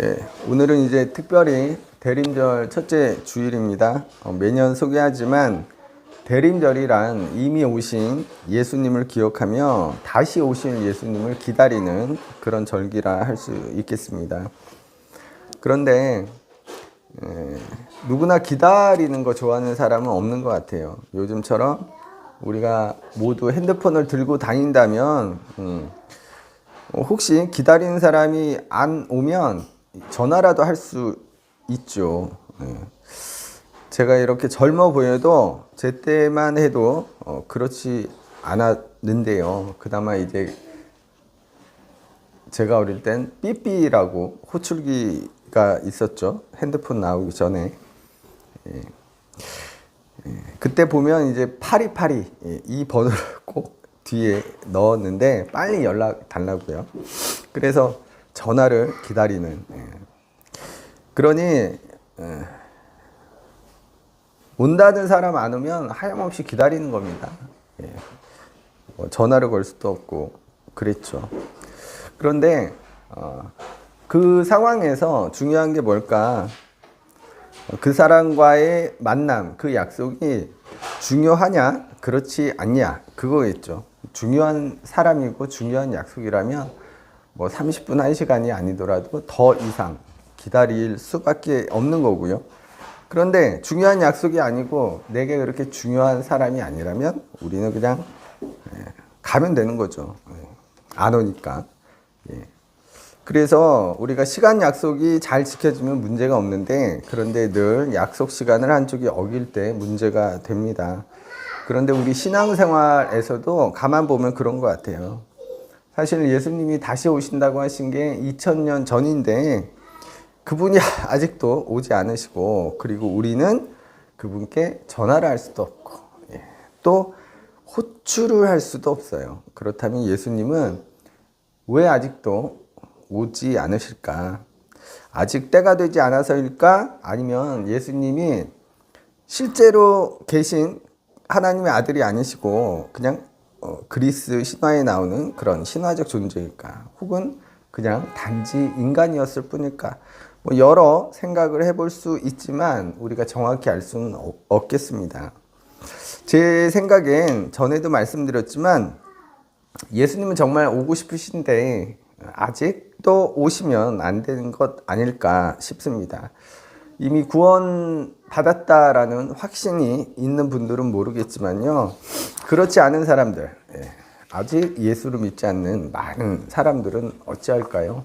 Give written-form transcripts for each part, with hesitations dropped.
예, 오늘은 이제 특별히 대림절 첫째 주일입니다. 매년 소개하지만 대림절이란 이미 오신 예수님을 기억하며 다시 오실 예수님을 기다리는 그런 절기라 할 수 있겠습니다. 그런데 누구나 기다리는 거 좋아하는 사람은 없는 것 같아요. 요즘처럼 우리가 모두 핸드폰을 들고 다닌다면 혹시 기다리는 사람이 안 오면 전화라도 할 수 있죠. 제가 이렇게 젊어 보여도 제 때만 해도 그렇지 않았는데요. 그나마 이제 제가 어릴 땐 삐삐라고 호출기가 있었죠. 핸드폰 나오기 전에. 그때 보면 이제 파리파리 이 번호를 꼭 뒤에 넣었는데 빨리 연락 달라고요. 그래서 전화를 기다리는. 그러니 온다는 사람 안 오면 하염없이 기다리는 겁니다. 전화를 걸 수도 없고 그랬죠. 그런데 그 상황에서 중요한 게 뭘까? 그 사람과의 만남, 그 약속이 중요하냐, 그렇지 않냐, 그거겠죠. 중요한 사람이고 중요한 약속이라면 뭐 30분, 1시간이 아니더라도 더 이상 기다릴 수밖에 없는 거고요. 그런데 중요한 약속이 아니고 내게 그렇게 중요한 사람이 아니라면 우리는 그냥 가면 되는 거죠. 안 오니까. 그래서 우리가 시간 약속이 잘 지켜지면 문제가 없는데, 그런데 늘 약속 시간을 한쪽이 어길 때 문제가 됩니다. 그런데 우리 신앙생활에서도 가만 보면 그런 것 같아요. 사실 예수님이 다시 오신다고 하신 게 2000년 전인데 그분이 아직도 오지 않으시고, 그리고 우리는 그분께 전화를 할 수도 없고 또 호출을 할 수도 없어요. 그렇다면 예수님은 왜 아직도 오지 않으실까? 아직 때가 되지 않아서일까? 아니면 예수님이 실제로 계신 하나님의 아들이 아니시고 그냥 그리스 신화에 나오는 그런 신화적 존재일까? 혹은 그냥 단지 인간이었을 뿐일까? 뭐 여러 생각을 해볼 수 있지만 우리가 정확히 알 수는 없겠습니다. 제 생각엔 전에도 말씀드렸지만 예수님은 정말 오고 싶으신데 아직도 오시면 안 되는 것 아닐까 싶습니다. 이미 구원 받았다라는 확신이 있는 분들은 모르겠지만요. 그렇지 않은 사람들, 아직 예수를 믿지 않는 많은 사람들은 어찌할까요?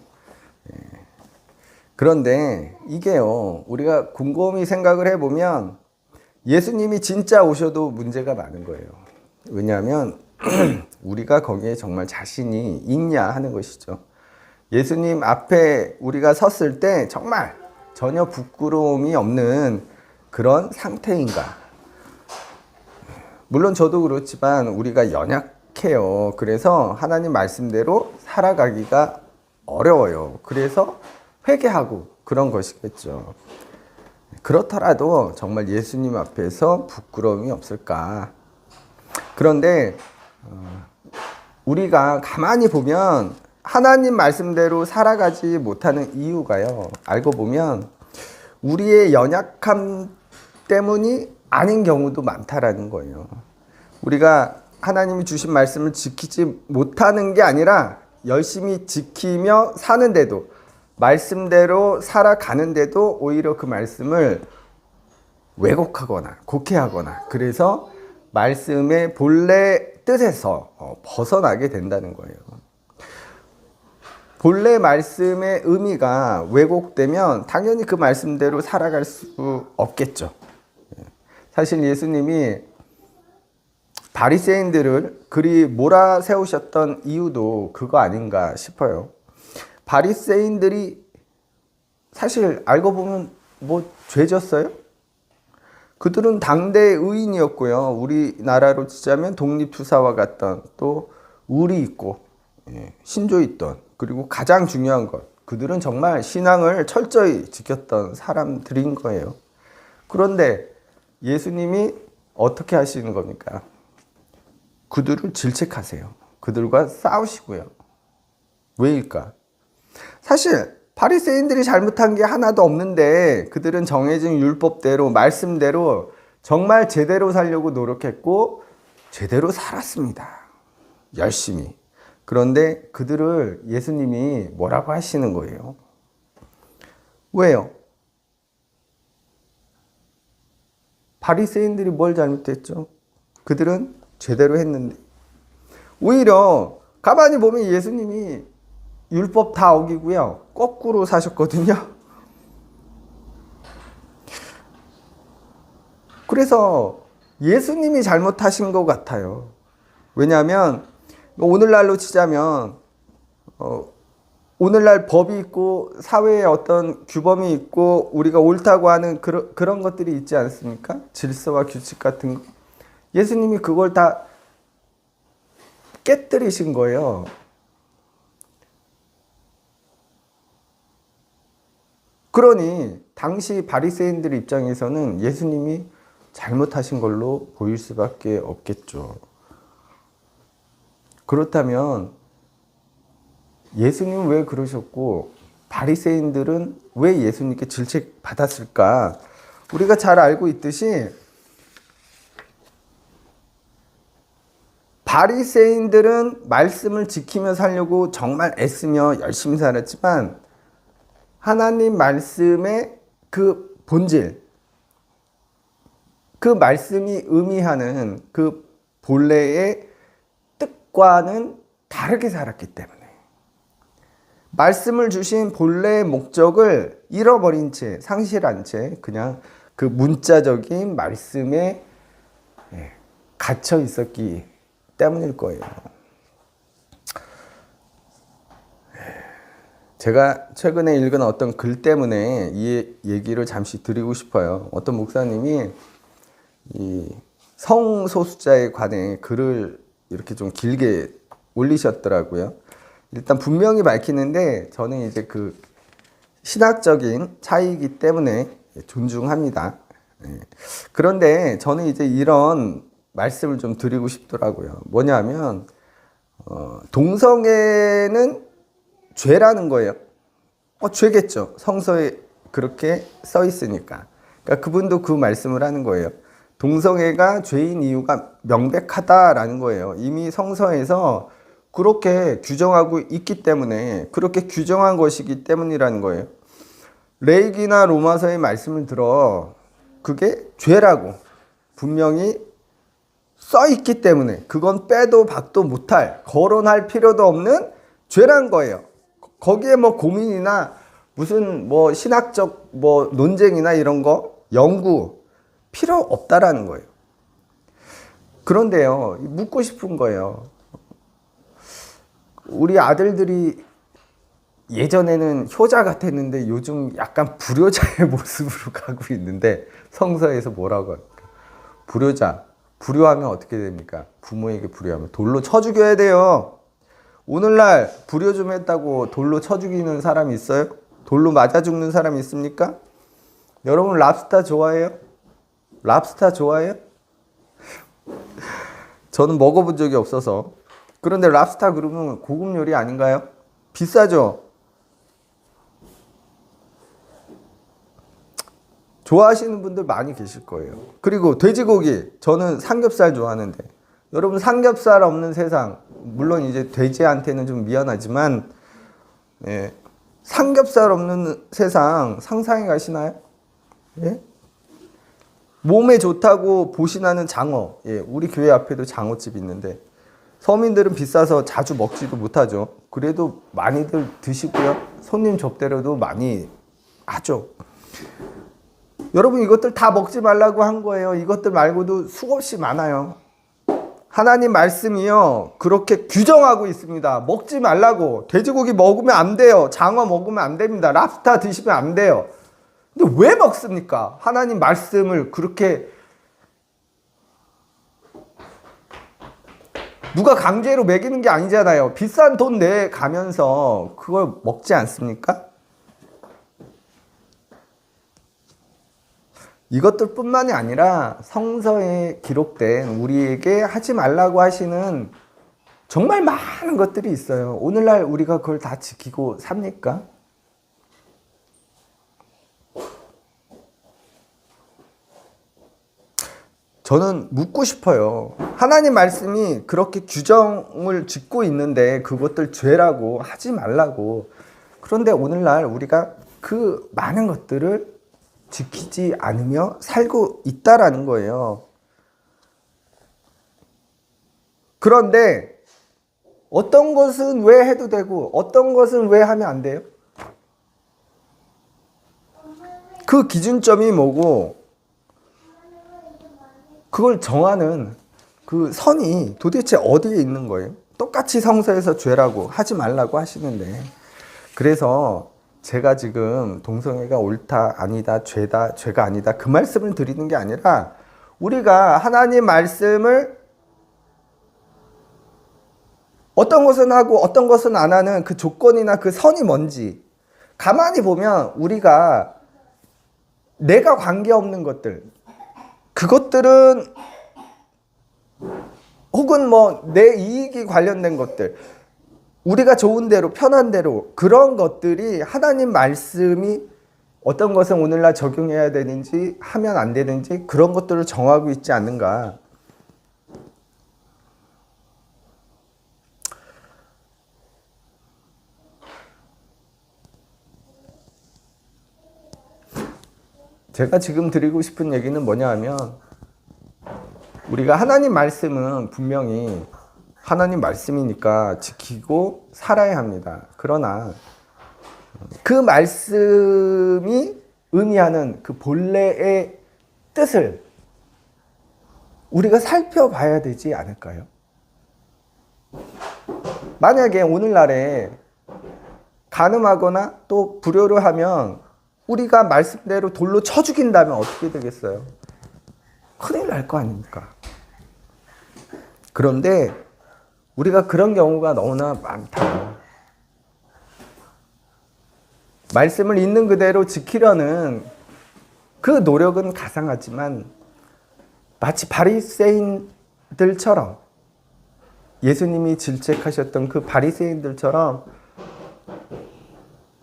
그런데 이게요, 우리가 곰곰이 생각을 해보면 예수님이 진짜 오셔도 문제가 많은 거예요. 왜냐하면 우리가 거기에 정말 자신이 있냐 하는 것이죠. 예수님 앞에 우리가 섰을 때 정말 전혀 부끄러움이 없는 그런 상태인가? 물론 저도 그렇지만 우리가 연약해요. 그래서 하나님 말씀대로 살아가기가 어려워요. 그래서 회개하고 그런 것이겠죠. 그렇더라도 정말 예수님 앞에서 부끄러움이 없을까? 그런데 우리가 가만히 보면 하나님 말씀대로 살아가지 못하는 이유가요, 알고 보면 우리의 연약함 때문이 아닌 경우도 많다라는 거예요. 우리가 하나님이 주신 말씀을 지키지 못하는 게 아니라 열심히 지키며 사는데도, 말씀대로 살아가는데도 오히려 그 말씀을 왜곡하거나 곡해하거나, 그래서 말씀의 본래 뜻에서 벗어나게 된다는 거예요. 본래 말씀의 의미가 왜곡되면 당연히 그 말씀대로 살아갈 수 없겠죠. 사실 예수님이 바리새인들을 그리 몰아세우셨던 이유도 그거 아닌가 싶어요. 바리새인들이 사실 알고 보면 뭐 죄졌어요? 그들은 당대 의인이었고요. 우리나라로 치자면 독립투사와 같던, 또 의리 있고 신조 있던, 그리고 가장 중요한 것, 그들은 정말 신앙을 철저히 지켰던 사람들인 거예요. 그런데 예수님이 어떻게 하시는 겁니까? 그들을 질책하세요. 그들과 싸우시고요. 왜일까? 사실 바리새인들이 잘못한 게 하나도 없는데 그들은 정해진 율법대로 말씀대로 정말 제대로 살려고 노력했고 제대로 살았습니다. 열심히. 그런데 그들을 예수님이 뭐라고 하시는 거예요? 왜요? 바리새인들이 뭘 잘못했죠? 그들은 제대로 했는데. 오히려 가만히 보면 예수님이 율법 다 어기고요. 거꾸로 사셨거든요. 그래서 예수님이 잘못하신 것 같아요. 왜냐하면 오늘날로 치자면 오늘날 법이 있고 사회에 어떤 규범이 있고 우리가 옳다고 하는 그런 것들이 있지 않습니까? 질서와 규칙 같은 거. 예수님이 그걸 다 깨뜨리신 거예요. 그러니 당시 바리새인들 입장에서는 예수님이 잘못하신 걸로 보일 수밖에 없겠죠. 그렇다면 예수님은 왜 그러셨고 바리새인들은 왜 예수님께 질책받았을까? 우리가 잘 알고 있듯이 바리새인들은 말씀을 지키며 살려고 정말 애쓰며 열심히 살았지만 하나님 말씀의 그 본질, 그 말씀이 의미하는 그 본래의 뜻과는 다르게 살았기 때문에 말씀을 주신 본래의 목적을 잃어버린 채, 상실한 채 그냥 그 문자적인 말씀에 갇혀 있었기 때문일 거예요. 제가 최근에 읽은 어떤 글 때문에 이 얘기를 잠시 드리고 싶어요. 어떤 목사님이 이 성소수자에 관해 글을 이렇게 좀 길게 올리셨더라고요. 일단 분명히 밝히는데 저는 이제 그 신학적인 차이이기 때문에 존중합니다. 그런데 저는 이제 이런 말씀을 좀 드리고 싶더라고요. 뭐냐면 동성애는 죄라는 거예요. 죄겠죠. 성서에 그렇게 써 있으니까. 그러니까 그분도 그 말씀을 하는 거예요. 동성애가 죄인 이유가 명백하다라는 거예요. 이미 성서에서 그렇게 규정하고 있기 때문에 그렇게 규정한 것이기 때문이라는 거예요. 레위기나 로마서의 말씀을 들어 그게 죄라고 분명히 써 있기 때문에 그건 빼도 박도 못할 거론할 필요도 없는 죄란 거예요. 거기에 뭐 고민이나 무슨 뭐 신학적 뭐 논쟁이나 이런 거 연구 필요 없다라는 거예요. 그런데요, 묻고 싶은 거예요. 우리 아들들이 예전에는 효자 같았는데 요즘 약간 불효자의 모습으로 가고 있는데 성서에서 뭐라고 할까? 불효자. 불효하면 어떻게 됩니까? 부모에게 불효하면 돌로 쳐 죽여야 돼요. 오늘날 불효 좀 했다고 돌로 쳐 죽이는 사람이 있어요? 돌로 맞아 죽는 사람이 있습니까? 여러분 랍스타 좋아해요? 랍스타 좋아해요? 저는 먹어본 적이 없어서. 그런데 랍스타 그러면 고급 요리 아닌가요? 비싸죠? 좋아하시는 분들 많이 계실 거예요. 그리고 돼지고기, 저는 삼겹살 좋아하는데 여러분 삼겹살 없는 세상, 물론 이제 돼지한테는 좀 미안하지만 삼겹살 없는 세상 상상해 가시나요? 예? 몸에 좋다고 보신하는 장어, 우리 교회 앞에도 장어집 있는데 서민들은 비싸서 자주 먹지도 못하죠. 그래도 많이들 드시고요. 손님 접대로도 많이 하죠. 여러분 이것들 다 먹지 말라고 한 거예요. 이것들 말고도 수없이 많아요. 하나님 말씀이요 그렇게 규정하고 있습니다. 먹지 말라고. 돼지고기 먹으면 안 돼요. 장어 먹으면 안 됩니다. 랍스타 드시면 안 돼요. 근데 왜 먹습니까? 하나님 말씀을 그렇게 누가 강제로 먹이는 게 아니잖아요. 비싼 돈 내 가면서 그걸 먹지 않습니까? 이것들 뿐만이 아니라 성서에 기록된 우리에게 하지 말라고 하시는 정말 많은 것들이 있어요. 오늘날 우리가 그걸 다 지키고 삽니까? 저는 묻고 싶어요. 하나님 말씀이 그렇게 규정을 짓고 있는데 그것들 죄라고 하지 말라고. 그런데 오늘날 우리가 그 많은 것들을 지키지 않으며 살고 있다라는 거예요. 그런데 어떤 것은 왜 해도 되고 어떤 것은 왜 하면 안 돼요? 그 기준점이 뭐고 그걸 정하는 그 선이 도대체 어디에 있는 거예요? 똑같이 성서에서 죄라고 하지 말라고 하시는데, 그래서 제가 지금 동성애가 옳다 아니다 죄다 죄가 아니다 그 말씀을 드리는 게 아니라 우리가 하나님 말씀을 어떤 것은 하고 어떤 것은 안 하는 그 조건이나 그 선이 뭔지 가만히 보면 우리가 내가 관계없는 것들, 그것들은 혹은 뭐 내 이익이 관련된 것들, 우리가 좋은 대로 편한 대로 그런 것들이 하나님 말씀이 어떤 것은 오늘날 적용해야 되는지 하면 안 되는지 그런 것들을 정하고 있지 않는가. 제가 지금 드리고 싶은 얘기는 뭐냐 하면 우리가 하나님 말씀은 분명히 하나님 말씀이니까 지키고 살아야 합니다. 그러나 그 말씀이 의미하는 그 본래의 뜻을 우리가 살펴봐야 되지 않을까요? 만약에 오늘날에 간음하거나 또 불효를 하면 우리가 말씀대로 돌로 쳐 죽인다면 어떻게 되겠어요? 큰일 날 거 아닙니까? 그런데 우리가 그런 경우가 너무나 많다. 말씀을 있는 그대로 지키려는 그 노력은 가상하지만 마치 바리새인들처럼, 예수님이 질책하셨던 그 바리새인들처럼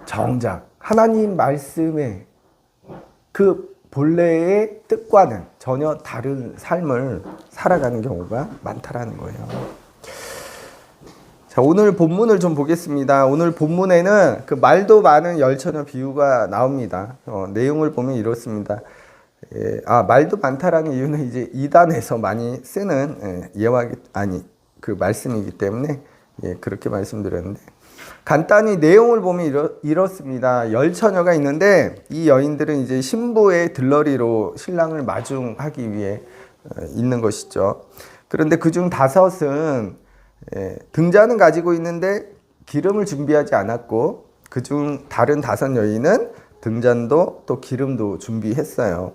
정작 하나님 말씀의 그 본래의 뜻과는 전혀 다른 삶을 살아가는 경우가 많다라는 거예요. 자, 오늘 본문을 좀 보겠습니다. 오늘 본문에는 그 말도 많은 열처녀 비유가 나옵니다. 내용을 보면 이렇습니다. 말도 많다라는 이유는 이제 이단에서 많이 쓰는 그 말씀이기 때문에 그렇게 말씀드렸는데, 간단히 내용을 보면 이렇습니다. 열처녀가 있는데 이 여인들은 이제 신부의 들러리로 신랑을 마중하기 위해 있는 것이죠. 그런데 그중 5은 등잔은 가지고 있는데 기름을 준비하지 않았고, 그중 다른 5 여인은 등잔도 또 기름도 준비했어요.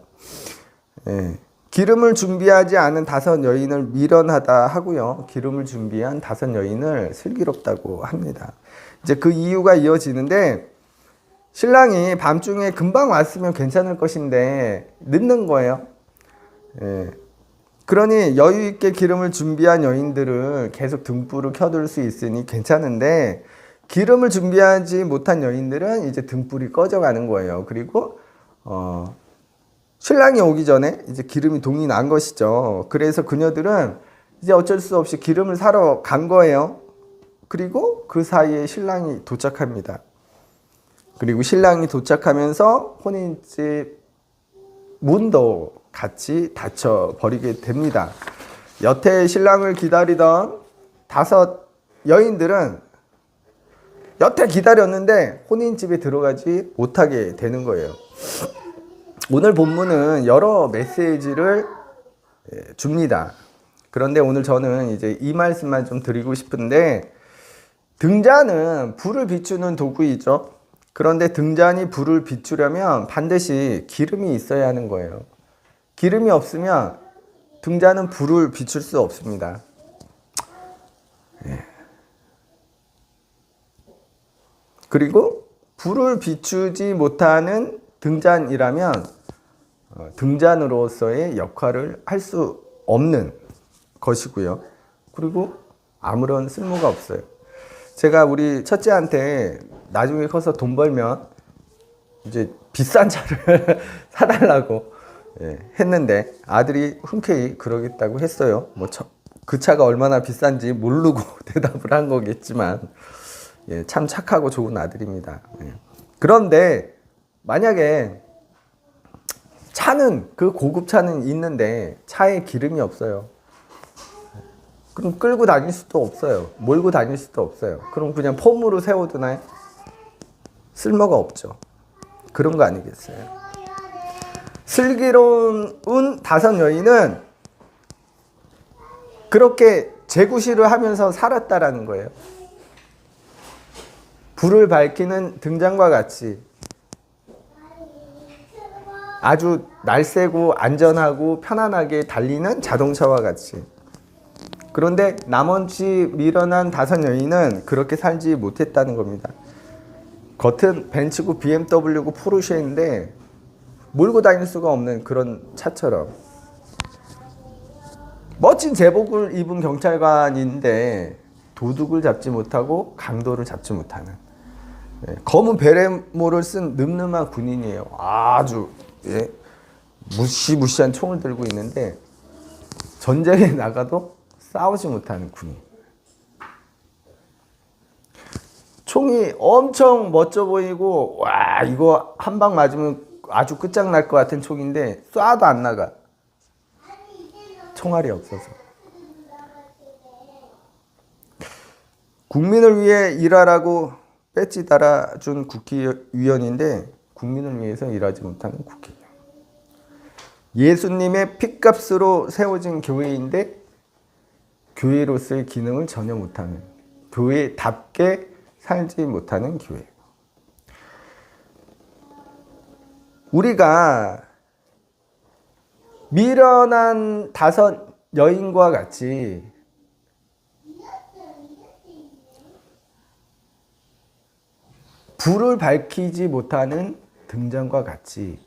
기름을 준비하지 않은 5 여인을 미련하다 하고요, 기름을 준비한 5 여인을 슬기롭다고 합니다. 이제 그 이유가 이어지는데, 신랑이 밤중에 금방 왔으면 괜찮을 것인데 늦는 거예요. 그러니 여유 있게 기름을 준비한 여인들은 계속 등불을 켜둘 수 있으니 괜찮은데, 기름을 준비하지 못한 여인들은 이제 등불이 꺼져가는 거예요. 그리고 신랑이 오기 전에 이제 기름이 동이 난 것이죠. 그래서 그녀들은 이제 어쩔 수 없이 기름을 사러 간 거예요. 그리고 그 사이에 신랑이 도착합니다. 그리고 신랑이 도착하면서 혼인집 문도 같이 닫혀버리게 됩니다. 여태 신랑을 기다리던 5 여인들은 여태 기다렸는데 혼인집에 들어가지 못하게 되는 거예요. 오늘 본문은 여러 메시지를 줍니다. 그런데 오늘 저는 이제 이 말씀만 좀 드리고 싶은데, 등잔은 불을 비추는 도구이죠. 그런데 등잔이 불을 비추려면 반드시 기름이 있어야 하는 거예요. 기름이 없으면 등잔은 불을 비출 수 없습니다. 그리고 불을 비추지 못하는 등잔이라면 등잔으로서의 역할을 할 수 없는 것이고요. 그리고 아무런 쓸모가 없어요. 제가 우리 첫째한테 나중에 커서 돈 벌면 이제 비싼 차를 사달라고 했는데 아들이 흔쾌히 그러겠다고 했어요. 뭐 그 차가 얼마나 비싼지 모르고 대답을 한 거겠지만 참 착하고 좋은 아들입니다. 그런데 만약에 차는 그 고급 차는 있는데 차에 기름이 없어요. 그럼 끌고 다닐 수도 없어요. 몰고 다닐 수도 없어요. 그럼 그냥 폼으로 세워두나요? 쓸모가 없죠. 그런 거 아니겠어요? 슬기로운 다섯 여인은 그렇게 재구시를 하면서 살았다라는 거예요. 불을 밝히는 등잔과 같이 아주 날쌔고 안전하고 편안하게 달리는 자동차와 같이. 그런데 나머지 미련한 다섯 여인은 그렇게 살지 못했다는 겁니다. 겉은 벤츠고 BMW고 포르쉐인데 몰고 다닐 수가 없는 그런 차처럼. 멋진 제복을 입은 경찰관인데 도둑을 잡지 못하고 강도를 잡지 못하는 검은 베레모를 쓴 늠름한 군인이에요. 아주 무시무시한 총을 들고 있는데 전쟁에 나가도 싸우지 못하는 군인. 총이 엄청 멋져 보이고 와 이거 한 방 맞으면 아주 끝장날 것 같은 총인데 쏴도 안 나가. 총알이 없어서. 국민을 위해 일하라고 배지 달아준 국회의원인데 국민을 위해서 일하지 못하는 국회의원. 예수님의 핏값으로 세워진 교회인데 교회로서의 기능을 전혀 못하는, 교회답게 살지 못하는 교회. 우리가 미련한 다섯 여인과 같이 불을 밝히지 못하는 등잔과 같이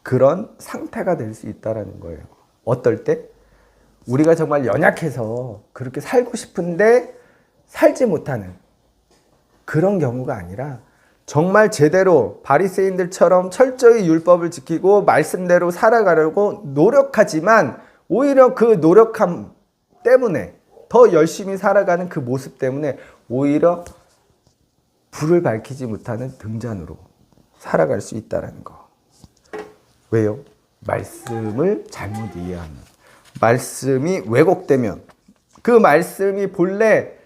그런 상태가 될 수 있다는 거예요. 어떨 때? 우리가 정말 연약해서 그렇게 살고 싶은데 살지 못하는 그런 경우가 아니라 정말 제대로 바리새인들처럼 철저히 율법을 지키고 말씀대로 살아가려고 노력하지만 오히려 그 노력함 때문에 더 열심히 살아가는 그 모습 때문에 오히려 불을 밝히지 못하는 등잔으로 살아갈 수 있다는 거. 왜요? 말씀을 잘못 이해하면, 말씀이 왜곡되면, 그 말씀이 본래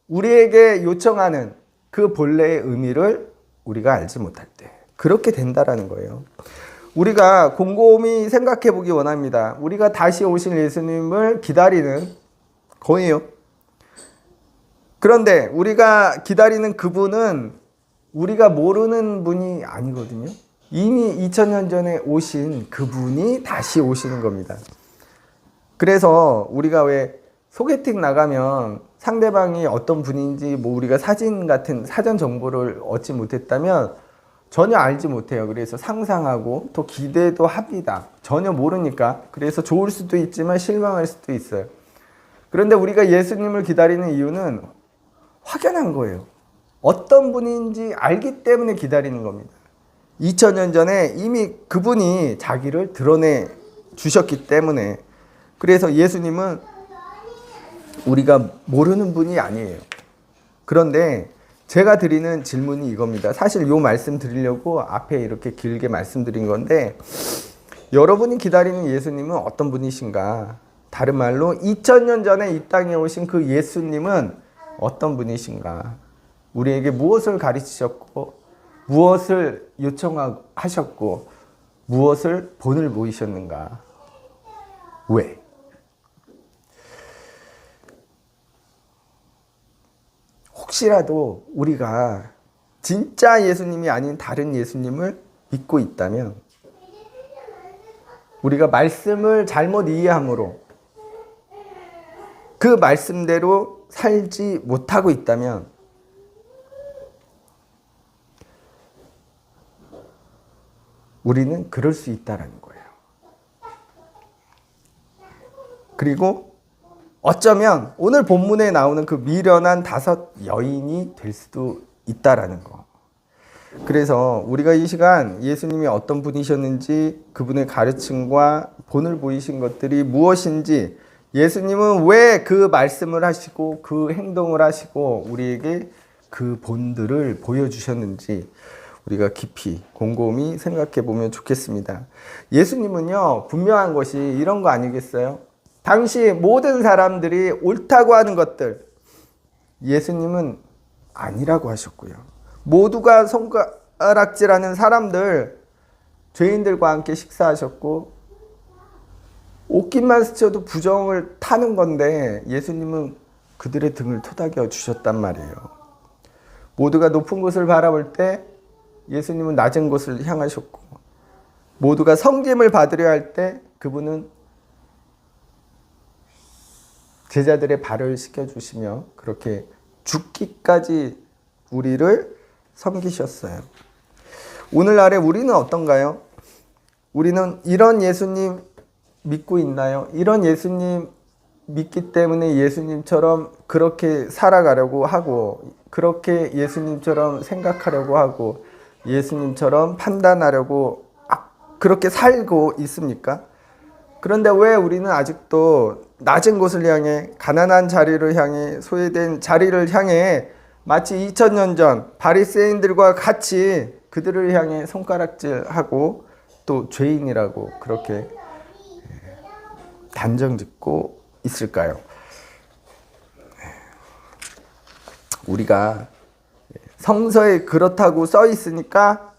우리에게 요청하는 그 본래의 의미를 우리가 알지 못할 때 그렇게 된다라는 거예요. 우리가 곰곰이 생각해 보기 원합니다. 우리가 다시 오실 예수님을 기다리는 거예요. 그런데 우리가 기다리는 그분은 우리가 모르는 분이 아니거든요. 이미 2000년 전에 오신 그분이 다시 오시는 겁니다. 그래서 우리가 왜 소개팅 나가면 상대방이 어떤 분인지 뭐 우리가 사진 같은 사전 정보를 얻지 못했다면 전혀 알지 못해요. 그래서 상상하고 또 기대도 합니다. 전혀 모르니까. 그래서 좋을 수도 있지만 실망할 수도 있어요. 그런데 우리가 예수님을 기다리는 이유는 확연한 거예요. 어떤 분인지 알기 때문에 기다리는 겁니다. 2000년 전에 이미 그분이 자기를 드러내 주셨기 때문에. 그래서 예수님은 우리가 모르는 분이 아니에요. 그런데 제가 드리는 질문이 이겁니다. 사실 이 말씀 드리려고 앞에 이렇게 길게 말씀드린 건데, 여러분이 기다리는 예수님은 어떤 분이신가? 다른 말로 2000년 전에 이 땅에 오신 그 예수님은 어떤 분이신가? 우리에게 무엇을 가르치셨고 무엇을 요청하셨고 무엇을 본을 보이셨는가? 왜? 혹시라도 우리가 진짜 예수님이 아닌 다른 예수님을 믿고 있다면, 우리가 말씀을 잘못 이해함으로 그 말씀대로 살지 못하고 있다면 우리는 그럴 수 있다는 거예요. 그리고 어쩌면 오늘 본문에 나오는 그 미련한 다섯 여인이 될 수도 있다라는 거. 그래서 우리가 이 시간 예수님이 어떤 분이셨는지 그분의 가르침과 본을 보이신 것들이 무엇인지 예수님은 왜 그 말씀을 하시고 그 행동을 하시고 우리에게 그 본들을 보여주셨는지 우리가 깊이 곰곰이 생각해 보면 좋겠습니다. 예수님은요, 분명한 것이 이런 거 아니겠어요? 당시 모든 사람들이 옳다고 하는 것들, 예수님은 아니라고 하셨고요. 모두가 손가락질하는 사람들, 죄인들과 함께 식사하셨고, 옷깃만 스쳐도 부정을 타는 건데, 예수님은 그들의 등을 토닥여 주셨단 말이에요. 모두가 높은 곳을 바라볼 때, 예수님은 낮은 곳을 향하셨고, 모두가 섬김을 받으려 할 때, 그분은 제자들의 발을 씻겨주시며 그렇게 죽기까지 우리를 섬기셨어요. 오늘날에 우리는 어떤가요? 우리는 이런 예수님 믿고 있나요? 이런 예수님 믿기 때문에 예수님처럼 그렇게 살아가려고 하고 그렇게 예수님처럼 생각하려고 하고 예수님처럼 판단하려고 그렇게 살고 있습니까? 그런데 왜 우리는 아직도 낮은 곳을 향해 가난한 자리를 향해 소외된 자리를 향해 마치 2000년 전 바리새인들과 같이 그들을 향해 손가락질하고 또 죄인이라고 그렇게 단정짓고 있을까요? 우리가 성서에 그렇다고 써 있으니까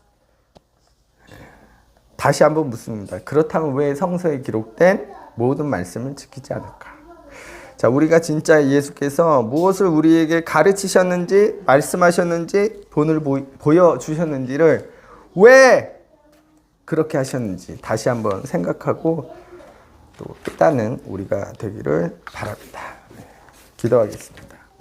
다시 한번 묻습니다. 그렇다면 왜 성서에 기록된 모든 말씀을 지키지 않을까? 자, 우리가 진짜 예수께서 무엇을 우리에게 가르치셨는지, 말씀하셨는지, 본을 보여주셨는지를 왜 그렇게 하셨는지 다시 한번 생각하고 또 깨닫는 우리가 되기를 바랍니다. 기도하겠습니다.